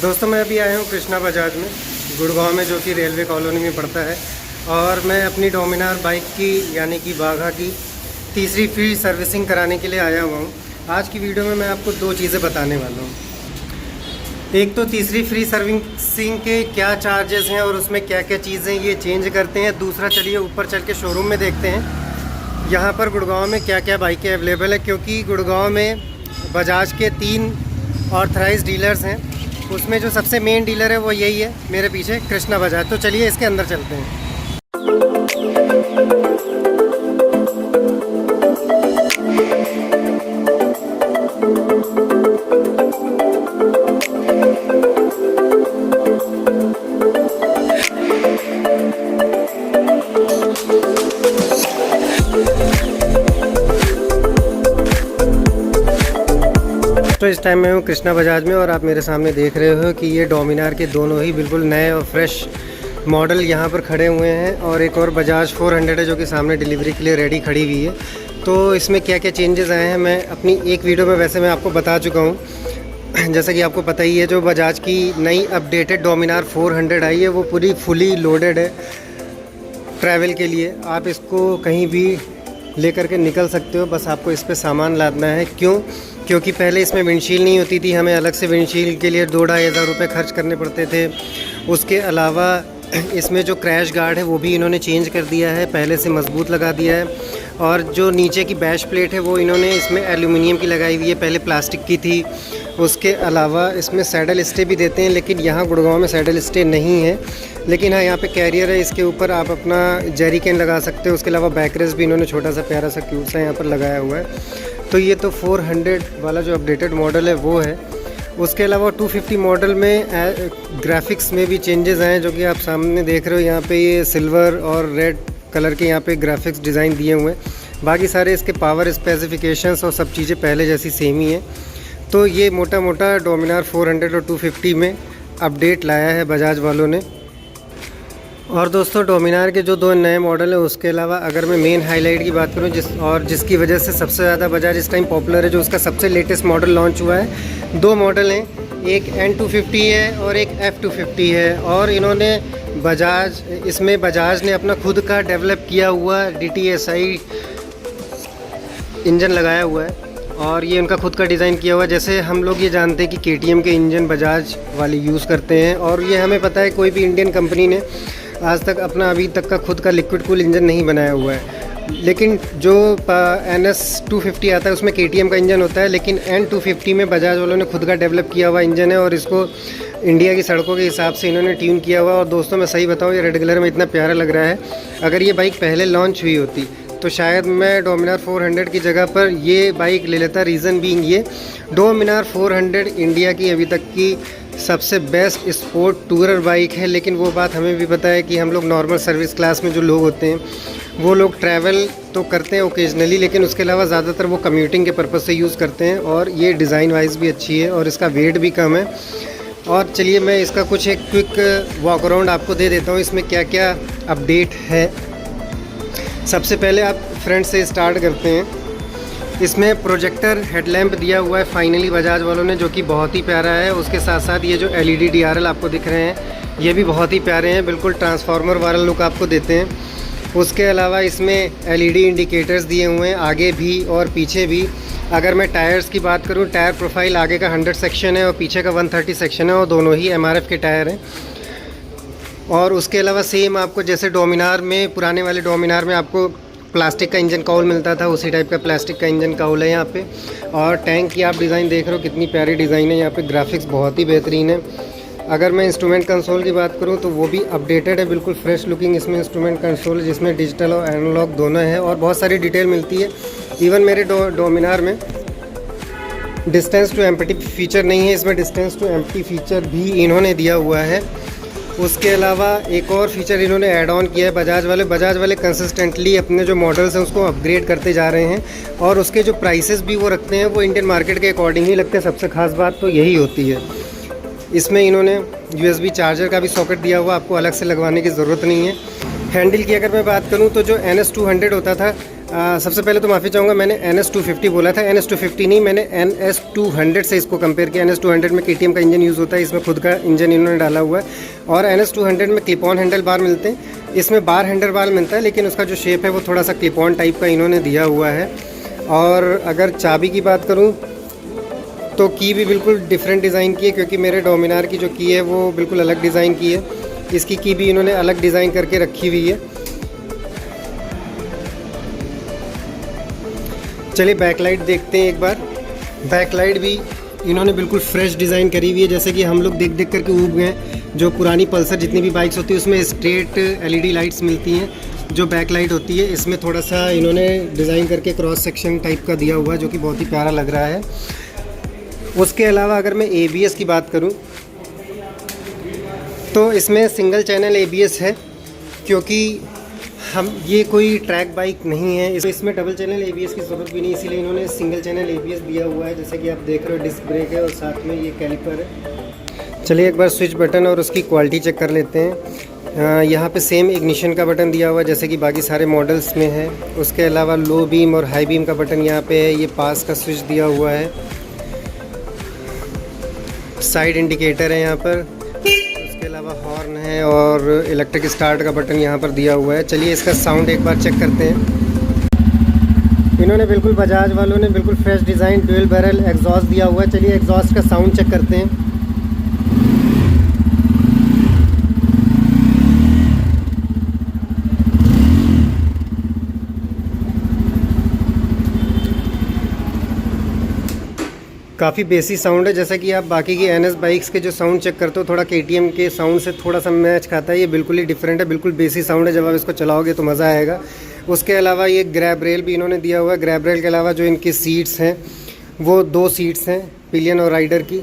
दोस्तों मैं अभी आया हूँ कृष्णा बजाज में, गुड़गांव में, जो कि रेलवे कॉलोनी में पड़ता है। और मैं अपनी डोमिनार बाइक की यानी कि बाघा की तीसरी फ्री सर्विसिंग कराने के लिए आया हुआ हूँ। आज की वीडियो में मैं आपको दो चीज़ें बताने वाला हूँ। एक तो तीसरी फ्री सर्विसिंग के क्या चार्जेस हैं और उसमें क्या क्या चीज़ें ये चेंज करते हैं। दूसरा चलिए ऊपर चल के शोरूम में देखते हैं यहाँ पर गुड़गांव में क्या क्या बाइकें अवेलेबल है, क्योंकि गुड़गांव में बजाज के 3 ऑथराइज्ड डीलर्स हैं। उसमें जो सबसे मेन डीलर है वो यही है मेरे पीछे, कृष्णा बजाज। तो चलिए इसके अंदर चलते हैं। तो इस टाइम मैं हूँ कृष्णा बजाज में और आप मेरे सामने देख रहे हो कि ये डोमिनार के दोनों ही बिल्कुल नए और फ्रेश मॉडल यहाँ पर खड़े हुए हैं। और एक और बजाज 400 है जो कि सामने डिलीवरी के लिए रेडी खड़ी हुई है। तो इसमें क्या क्या चेंजेस आए हैं मैं अपनी एक वीडियो में वैसे मैं आपको बता चुका हूँ। जैसा कि आपको पता ही है, जो बजाज की नई अपडेटेड डोमिनार 400 आई है वो पूरी फुली लोडेड है ट्रैवल के लिए। आप इसको कहीं भी लेकर के निकल सकते हो, बस आपको इस पर सामान लादना है। क्योंकि पहले इसमें विंडशील्ड नहीं होती थी, हमें अलग से विंडशील्ड के लिए 2-2.5 हज़ार रुपये खर्च करने पड़ते थे। उसके अलावा इसमें जो क्रैश गार्ड है वो भी इन्होंने चेंज कर दिया है, पहले से मजबूत लगा दिया है। और जो नीचे की बैश प्लेट है वो इन्होंने इसमें एल्यूमिनियम की लगाई हुई है, पहले प्लास्टिक की थी। उसके अलावा इसमें सैडल स्टे भी देते हैं, लेकिन यहाँ गुड़गांव में सैडल स्टे नहीं है। लेकिन हाँ, यहाँ पे कैरियर है, इसके ऊपर आप अपना जेरी कैन लगा सकते हो। उसके अलावा बैकरेस भी इन्होंने छोटा सा प्यारा सा क्यूट सा यहाँ पर लगाया हुआ है। तो ये तो 400 वाला जो अपडेटेड मॉडल है वो है। उसके अलावा 250 मॉडल में ग्राफिक्स में भी चेंजेस आए हैं, जो कि आप सामने देख रहे हो। यहाँ पे ये सिल्वर और रेड कलर के यहाँ पे ग्राफिक्स डिज़ाइन दिए हुए हैं। बाकी सारे इसके पावर स्पेसिफिकेशंस और सब चीज़ें पहले जैसी सेम ही है। तो ये मोटा मोटा डोमिनार 400 और 250 में अपडेट लाया है बजाज वालों ने। और दोस्तों, डोमिनार के जो 2 नए मॉडल हैं उसके अलावा अगर मैं मेन हाईलाइट की बात करूं जिसकी वजह से सबसे ज़्यादा बजाज इस टाइम पॉपुलर है, जो उसका सबसे लेटेस्ट मॉडल लॉन्च हुआ है। 2 मॉडल हैं, एक N250 है और एक F250 है। और इन्होंने इसमें बजाज ने अपना खुद का डेवलप किया हुआ DTSI इंजन लगाया हुआ है और ये उनका खुद का डिज़ाइन किया हुआ है। जैसे हम लोग ये जानते हैं कि KTM के इंजन बजाज वाले यूज़ करते हैं, और ये हमें पता है कोई भी इंडियन कंपनी ने आज तक अपना अभी तक का खुद का लिक्विड कूल इंजन नहीं बनाया हुआ है। लेकिन जो NS250 आता है उसमें KTM का इंजन होता है, लेकिन N250 में बजाज वालों ने खुद का डेवलप किया हुआ इंजन है और इसको इंडिया की सड़कों के हिसाब से इन्होंने ट्यून किया हुआ। और दोस्तों मैं सही बताऊँ, ये रेड कलर में इतना प्यारा लग रहा है। अगर ये बाइक पहले लॉन्च हुई होती तो शायद मैं डोमिनार 400 की जगह पर ये बाइक ले लेता। रीज़न बीइंग ये डोमिनार 400 इंडिया की अभी तक की सबसे बेस्ट स्पोर्ट टूरर बाइक है। लेकिन वो बात हमें भी पता है कि हम लोग नॉर्मल सर्विस क्लास में जो लोग होते हैं वो लोग ट्रैवल तो करते हैं ओकेजनली, लेकिन उसके अलावा ज़्यादातर वो कम्यूटिंग के पर्पज़ से यूज़ करते हैं। और ये डिज़ाइन वाइज भी अच्छी है और इसका वेट भी कम है। और चलिए मैं इसका कुछ एक क्विक वॉक अराउंड आपको दे देता हूँ, इसमें क्या क्या अपडेट है। सबसे पहले आप फ्रंट से स्टार्ट करते हैं। इसमें प्रोजेक्टर हेडलैम्प दिया हुआ है फाइनली बजाज वालों ने, जो कि बहुत ही प्यारा है। उसके साथ साथ ये जो LED DRL आपको दिख रहे हैं ये भी बहुत ही प्यारे हैं, बिल्कुल ट्रांसफार्मर वाला लुक आपको देते हैं। उसके अलावा इसमें LED इंडिकेटर्स दिए हुए हैं आगे भी और पीछे भी। अगर मैं टायर्स की बात करूँ, टायर प्रोफाइल आगे का 100 सेक्शन है और पीछे का 130 सेक्शन है, और दोनों ही MRF के टायर हैं। और उसके अलावा सेम आपको जैसे डोमिनार में, पुराने वाले डोमिनार में आपको प्लास्टिक का इंजन काउल मिलता था, उसी टाइप का प्लास्टिक का इंजन काउल है यहाँ पे। और टैंक की आप डिज़ाइन देख रहे हो, कितनी प्यारी डिज़ाइन है। यहाँ पे ग्राफिक्स बहुत ही बेहतरीन है। अगर मैं इंस्ट्रूमेंट कंसोल की बात करूँ तो वो भी अपडेटेड है, बिल्कुल फ्रेश लुकिंग इसमें इंस्ट्रूमेंट कंसोल, जिसमें डिजिटल और एनालॉग दोनों है और बहुत सारी डिटेल मिलती है। इवन मेरे डोमिनार में डिस्टेंस टू एम्प्टी फीचर नहीं है, इसमें डिस्टेंस टू एम्प्टी फीचर भी इन्होंने दिया हुआ है। उसके अलावा एक और फीचर इन्होंने ऐड ऑन किया है बजाज वाले कंसिस्टेंटली अपने जो मॉडल्स हैं उसको अपग्रेड करते जा रहे हैं, और उसके जो प्राइसेस भी वो रखते हैं वो इंडियन मार्केट के अकॉर्डिंग ही लगते हैं। सबसे खास बात तो यही होती है। इसमें इन्होंने USB चार्जर का भी सॉकेट दिया हुआ, आपको अलग से लगवाने की ज़रूरत नहीं है। हैंडल की अगर मैं बात करूं तो जो NS200 होता था सबसे पहले तो माफ़ी चाहूँगा, मैंने NS250 बोला था, NS250 नहीं, मैंने NS200 से इसको कंपेयर किया। NS200 में KTM का इंजन यूज़ होता है, इसमें खुद का इंजन इन्होंने डाला हुआ है। और NS200 में क्लिप ऑन हैंडल बार मिलते हैं, इसमें बार हैंडल बार मिलता है, लेकिन उसका जो शेप है वो थोड़ा सा क्लिप ऑन टाइप का इन्होंने दिया हुआ है। और अगर चाबी की बात करूँ तो की भी बिल्कुल डिफरेंट डिज़ाइन की है, क्योंकि मेरे डोमिनार की जो की है वो बिल्कुल अलग डिज़ाइन की है। इसकी की भी इन्होंने अलग डिज़ाइन करके रखी हुई है। चलिए बैकलाइट देखते हैं एक बार। बैकलाइट भी इन्होंने बिल्कुल फ्रेश डिज़ाइन करी हुई है, जैसे कि हम लोग देख देख करके ऊब गए। जो पुरानी पल्सर जितनी भी बाइक्स होती है उसमें स्ट्रेट LED लाइट्स मिलती हैं, जो बैकलाइट होती है इसमें थोड़ा सा इन्होंने डिज़ाइन करके क्रॉस सेक्शन टाइप का दिया हुआ है, जो कि बहुत ही प्यारा लग रहा है। उसके अलावा अगर मैं ABS की बात करूं तो इसमें सिंगल चैनल ABS है, क्योंकि हम ये कोई ट्रैक बाइक नहीं है, इसमें डबल चैनल ABS की ज़रूरत भी नहीं, इसीलिए इन्होंने सिंगल चैनल ABS दिया हुआ है। जैसे कि आप देख रहे हो डिस्क ब्रेक है और साथ में ये कैलिपर है। चलिए एक बार स्विच बटन और उसकी क्वालिटी चेक कर लेते हैं। यहाँ पे सेम इग्निशन का बटन दिया हुआ है जैसे कि बाकी सारे मॉडल्स में है। उसके अलावा लो बीम और हाई बीम का बटन यहाँ पे है। ये पास का स्विच दिया हुआ है, साइड इंडिकेटर है यहाँ पर। उसके अलावा हॉर्न है और इलेक्ट्रिक स्टार्ट का बटन यहाँ पर दिया हुआ है। चलिए इसका साउंड एक बार चेक करते हैं। इन्होंने बिल्कुल बजाज वालों ने बिल्कुल fresh design dual barrel exhaust दिया हुआ है। चलिए एग्जॉस्ट का साउंड चेक करते हैं। काफ़ी बेसी साउंड है, जैसा कि आप बाकी की NS बाइक्स के जो साउंड चेक करते हो थोड़ा KTM के साउंड से थोड़ा सा मैच खाता है। ये बिल्कुल ही डिफरेंट है, बिल्कुल बेसी साउंड है। जब आप इसको चलाओगे तो मज़ा आएगा। उसके अलावा ये ग्रैब रेल भी इन्होंने दिया हुआ है। ग्रैब रेल के अलावा जो इनकी सीट्स हैं वो 2 सीट्स हैं, पिलियन और राइडर की।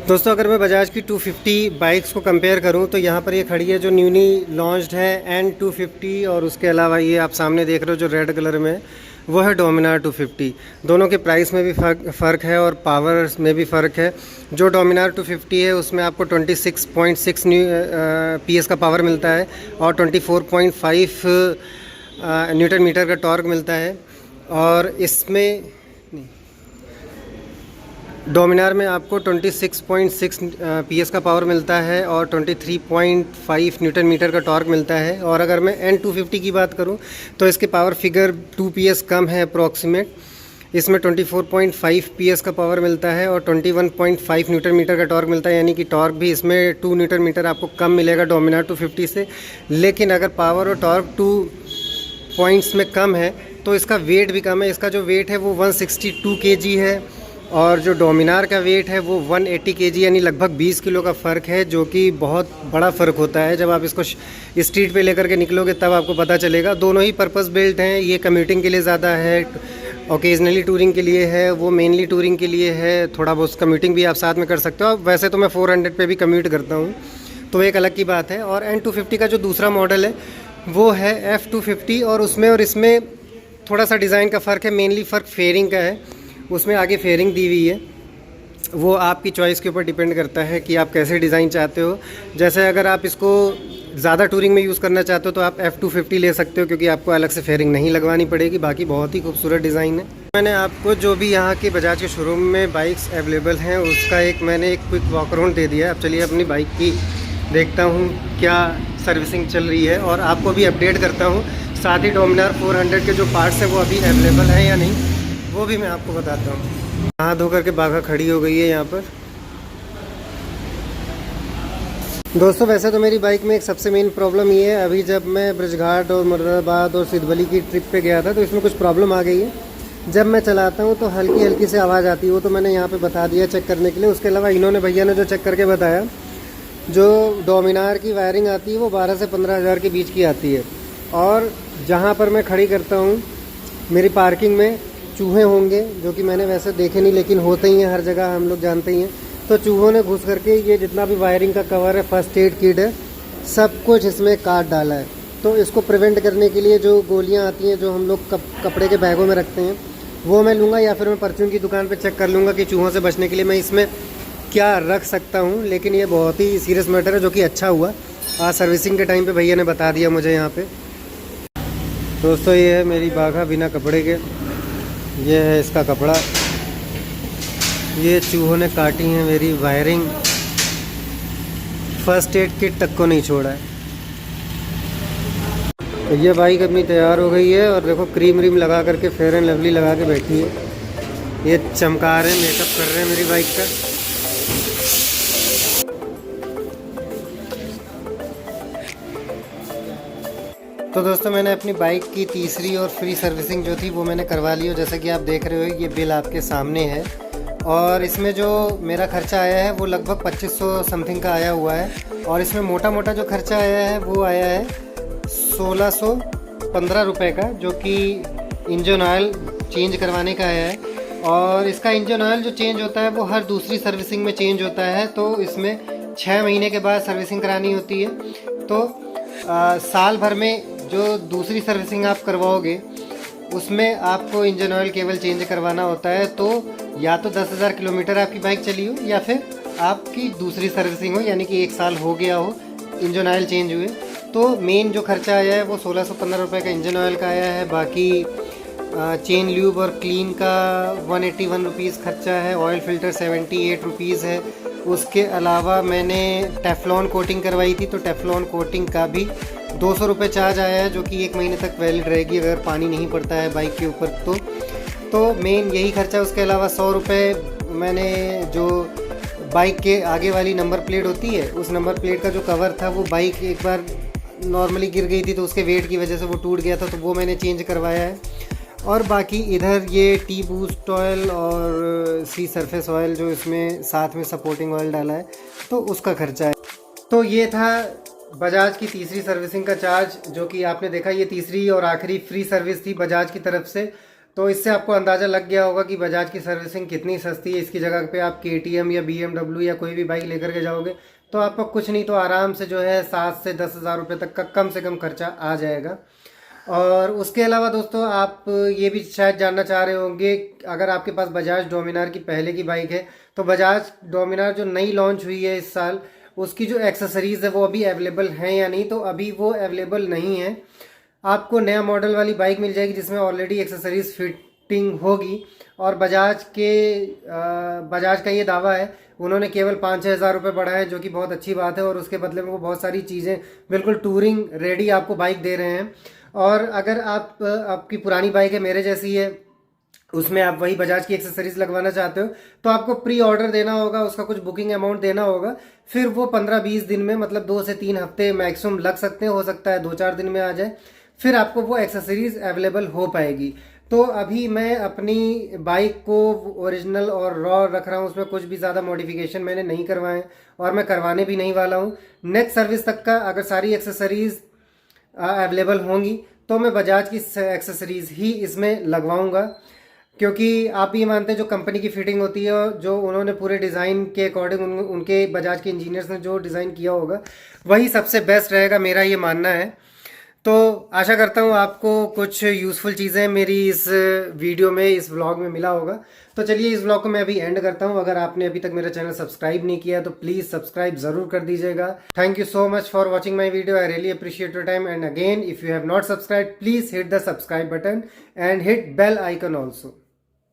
दोस्तों अगर मैं बजाज की 250 बाइक्स को कंपेयर करूं तो यहाँ पर ये खड़ी है जो न्यूली लॉन्च्ड है N250, और उसके अलावा ये आप सामने देख रहे हो जो रेड कलर में वो है डोमिनार 250। दोनों के प्राइस में भी फ़र्क है और पावर में भी फ़र्क है। जो डोमिनार 250 है उसमें आपको 26.6 PS का पावर मिलता है और 24.5 न्यूटन मीटर का टॉर्क मिलता है। और इसमें डोमिनार में आपको 26.6 PS का पावर मिलता है और 23.5 न्यूटन मीटर का टॉर्क मिलता है। और अगर मैं N250 की बात करूं तो इसके पावर फिगर 2 PS कम है अप्रॉक्सीमेट। इसमें 24.5 PS का पावर मिलता है और 21.5 न्यूटन मीटर का टॉर्क मिलता है, यानी कि टॉर्क भी इसमें 2 न्यूटन मीटर आपको कम मिलेगा डोमिनार 250 से। लेकिन अगर पावर और टॉर्क 2 पॉइंट्स में कम है तो इसका वेट भी कम है। इसका जो वेट है वो 162 kg है और जो डोमिनार का वेट है वो 180 kg, यानी लगभग 20 किलो का फ़र्क है, जो कि बहुत बड़ा फ़र्क होता है। जब आप इसको स्ट्रीट पे लेकर के निकलोगे तब आपको पता चलेगा। दोनों ही पर्पस बिल्ट हैं। ये कम्यूटिंग के लिए ज़्यादा है, ओकेजनली टूरिंग के लिए है, वो मेनली टूरिंग के लिए है। थोड़ा बहुत कम्यूटिंग भी आप साथ में कर सकते हो। वैसे तो मैं 400 पे भी कम्यूट करता हूँ, तो एक अलग की बात है। और N250 का जो दूसरा मॉडल है वो है F250, और उसमें और इसमें थोड़ा सा डिज़ाइन का फ़र्क है। मेनली फ़र्क फेयरिंग का है, उसमें आगे फेयरिंग दी हुई है। वो आपकी चॉइस के ऊपर डिपेंड करता है कि आप कैसे डिज़ाइन चाहते हो। जैसे अगर आप इसको ज़्यादा टूरिंग में यूज़ करना चाहते हो तो आप F250 ले सकते हो, क्योंकि आपको अलग से फेयरिंग नहीं लगवानी पड़ेगी। बाकी बहुत ही खूबसूरत डिज़ाइन है। मैंने आपको जो भी यहाँ के बजाज के शोरूम में बाइक्स अवेलेबल हैं उसका मैंने एक क्विक वॉक अराउंड दे दिया है। अब चलिए अपनी बाइक की देखता हूँ क्या सर्विसिंग चल रही है और आपको भी अपडेट करता हूँ। साथ ही डोमिनार 400 के जो पार्ट्स हैं वो अभी अवेलेबल हैं या नहीं वो भी मैं आपको बताता हूँ। नहा धो करके बाघा खड़ी हो गई है यहाँ पर। दोस्तों वैसे तो मेरी बाइक में एक सबसे मेन प्रॉब्लम ये है, अभी जब मैं ब्रजघाट और मुरादाबाद और सिद्धवली की ट्रिप पे गया था तो इसमें कुछ प्रॉब्लम आ गई है। जब मैं चलाता हूँ तो हल्की हल्की से आवाज़ आती है, वो तो मैंने यहाँ पे बता दिया चेक करने के लिए। उसके अलावा इन्होंने भैया ने जो चेक करके बताया, जो डोमिनार की वायरिंग आती है वो 12 से 15 हज़ार के बीच की आती है। और जहाँ पर मैं खड़ी करता हूँ मेरी पार्किंग में चूहे होंगे, जो कि मैंने वैसे देखे नहीं, लेकिन होते ही हैं हर जगह, हम लोग जानते ही हैं। तो चूहों ने घुस करके ये जितना भी वायरिंग का कवर है, फर्स्ट एड किट है, सब कुछ इसमें काट डाला है। तो इसको प्रिवेंट करने के लिए जो गोलियां आती हैं जो हम लोग कपड़े के बैगों में रखते हैं वो मैं लूँगा, या फिर मैं परचून की दुकान पे चेक कर लूँगा कि चूहों से बचने के लिए मैं इसमें क्या रख सकता हूँ। लेकिन ये बहुत ही सीरियस मैटर है, जो कि अच्छा हुआ आज सर्विसिंग के टाइम पे भैया ने बता दिया मुझे यहाँ पे। दोस्तों ये है मेरी बाघा बिना कपड़े के, ये है इसका कपड़ा, ये चूहों ने काटी है मेरी वायरिंग, फर्स्ट एड किट तक को नहीं छोड़ा है। तो ये बाइक अपनी तैयार हो गई है और देखो क्रीम व्रीम लगा करके फेयर एंड लवली लगा के बैठी है। ये चमका रहे हैं, मेकअप कर रहे हैं मेरी बाइक का। तो दोस्तों मैंने अपनी बाइक की तीसरी और फ्री सर्विसिंग जो थी वो मैंने करवा ली हो। जैसा कि आप देख रहे हो ये बिल आपके सामने है और इसमें जो मेरा खर्चा आया है वो लगभग 2500 समथिंग का आया हुआ है। और इसमें मोटा मोटा जो खर्चा आया है वो आया है 1615 रुपये का, जो कि इंजन ऑयल चेंज करवाने का आया है। और इसका इंजन ऑयल जो चेंज होता है वो हर दूसरी सर्विसिंग में चेंज होता है, तो इसमें 6 महीने के बाद सर्विसिंग करानी होती है। तो साल भर में जो दूसरी सर्विसिंग आप करवाओगे उसमें आपको इंजन ऑयल केवल चेंज करवाना होता है। तो या तो 10,000 किलोमीटर आपकी बाइक चली हो या फिर आपकी दूसरी सर्विसिंग हो, यानी कि 1 साल हो गया हो इंजन ऑयल चेंज हुए। तो मेन जो खर्चा आया है वो 1615 रुपये का इंजन ऑयल का आया है। बाकी चेन ल्यूब और क्लीन का 181 रुपीज़ खर्चा है। ऑयल फ़िल्टर 78 रुपीज़ है। उसके अलावा मैंने टेफ्लॉन कोटिंग करवाई थी, तो टेफ्लॉन कोटिंग का भी 200 रुपये चार्ज आया है, जो कि 1 महीने तक वैलिड रहेगी अगर पानी नहीं पड़ता है बाइक के ऊपर। तो मेन यही खर्चा। उसके अलावा 100 रुपये मैंने जो बाइक के आगे वाली नंबर प्लेट होती है उस नंबर प्लेट का जो कवर था वो बाइक एक बार नॉर्मली गिर गई थी तो उसके वेट की वजह से वो टूट गया था, तो वो मैंने चेंज करवाया है। और बाकी इधर ये टी बूस्ट ऑयल और सी सरफेस ऑयल जो इसमें साथ में सपोर्टिंग ऑयल डाला है तो उसका खर्चा है। तो ये था बजाज की तीसरी सर्विसिंग का चार्ज, जो कि आपने देखा ये तीसरी और आखिरी फ्री सर्विस थी बजाज की तरफ से। तो इससे आपको अंदाज़ा लग गया होगा कि बजाज की सर्विसिंग कितनी सस्ती है। इसकी जगह पे आप KTM या BMW या कोई भी बाइक लेकर के जाओगे तो आपको कुछ नहीं तो आराम से जो है 7 से 10,000 रुपये तक का कम से कम खर्चा आ जाएगा। और उसके अलावा दोस्तों आप ये भी शायद जानना चाह रहे होंगे, अगर आपके पास बजाज डोमिनार की पहले की बाइक है तो बजाज डोमिनार जो नई लॉन्च हुई है इस साल उसकी जो एक्सेसरीज़ है वो अभी अवेलेबल हैं या नहीं। तो अभी वो अवेलेबल नहीं है। आपको नया मॉडल वाली बाइक मिल जाएगी जिसमें ऑलरेडी एक्सेसरीज फिटिंग होगी। और बजाज का ये दावा है, उन्होंने केवल 5-6 हज़ार रुपये बढ़ाए, जो कि बहुत अच्छी बात है। और उसके बदले में वो बहुत सारी चीज़ें बिल्कुल टूरिंग रेडी आपको बाइक दे रहे हैं। और अगर आपकी पुरानी बाइक है मेरे जैसी है, उसमें आप वही बजाज की एक्सेसरीज लगवाना चाहते हो तो आपको प्री ऑर्डर देना होगा, उसका कुछ बुकिंग अमाउंट देना होगा। फिर वो 15-20 दिन में, मतलब 2 से 3 हफ्ते मैक्सिमम लग सकते हैं, हो सकता है 2-4 दिन में आ जाए, फिर आपको वो एक्सेसरीज अवेलेबल हो पाएगी। तो अभी मैं अपनी बाइक को ओरिजिनल और रॉ रख रहा हूँ, उसमें कुछ भी ज़्यादा मॉडिफिकेशन मैंने नहीं करवाए और मैं करवाने भी नहीं वाला हूँ। नेक्स्ट सर्विस तक का अगर सारी एक्सेसरीज अवेलेबल होंगी तो मैं बजाज की एक्सेसरीज़ ही इसमें लगवाऊंगा, क्योंकि आप ये मानते हैं जो कंपनी की फिटिंग होती है और जो उन्होंने पूरे डिज़ाइन के अकॉर्डिंग उनके बजाज के इंजीनियर्स ने जो डिज़ाइन किया होगा वही सबसे बेस्ट रहेगा, मेरा ये मानना है। तो आशा करता हूँ आपको कुछ यूज़फुल चीज़ें मेरी इस वीडियो में, इस व्लॉग में मिला होगा। तो चलिए इस व्लॉग को मैं अभी एंड करता हूँ। अगर आपने अभी तक मेरा चैनल सब्सक्राइब नहीं किया तो प्लीज़ सब्सक्राइब ज़रूर कर दीजिएगा। Thank you so much for watching my video. I really appreciate your time and again if you have not subscribe please hit the subscribe button and hit bell icon also.